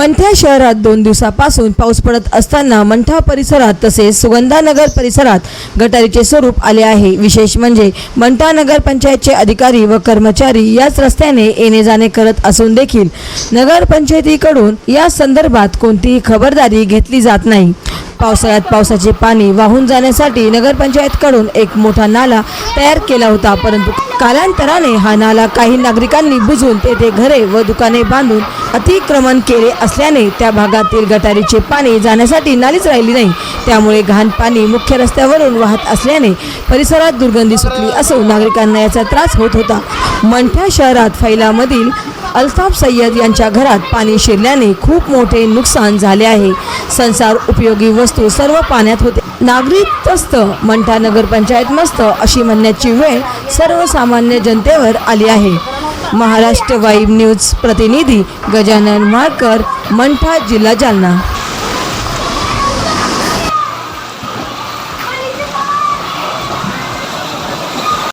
मंठा शहरात 2 दिवसापासून पाऊस पडत असताना मंठा परिसरात तसेच सुगंधानगर परिसरात गटारीचे स्वरूप आले आहे। विशेष म्हणजे मंठा नगर पंचायतचे अधिकारी व कर्मचारी याच रस्त्याने येणे जाणे करत असून देखील नगर पंचायतीकडून या संदर्भात कोणतीही खबरदारी घेतली जात नाही। पावसाळ्यात पावसाचे पाणी वाहून जाण्यासाठी नगरपंचायतकडून एक मोठा नाला तयार केला होता, परंतु कालांतराने हा नाला काही नागरिकांनी बुजवून तेथे घरे व दुकाने बांधून अतिक्रमण केले असल्याने त्या भागातील गटारीचे पाणी जाण्यासाठी नालीच राहिली नाही। त्यामुळे घाण पाणी मुख्य रस्त्यावरून वाहत असल्याने परिसरात दुर्गंधी सुटली असून नागरिकांना याचा त्रास होत होता। मंठा शहरात फैलामधील अल्ताफ सय्यद यांच्या घरात पाणी शिरल्याने खूप मोठे नुकसान झाले आहे। संसार उपयोगी वस्तू सर्व पाण्यात होते। नागरिक त्रस्त, मंठा नगर पंचायत मस्त अशी म्हणण्याची वेळ सर्वसामान्य जनतेवर आली आहे। महाराष्ट्र वाईब न्यूज प्रतिनिधी गजानन माळकर, मंठा, जिल्हा जालना।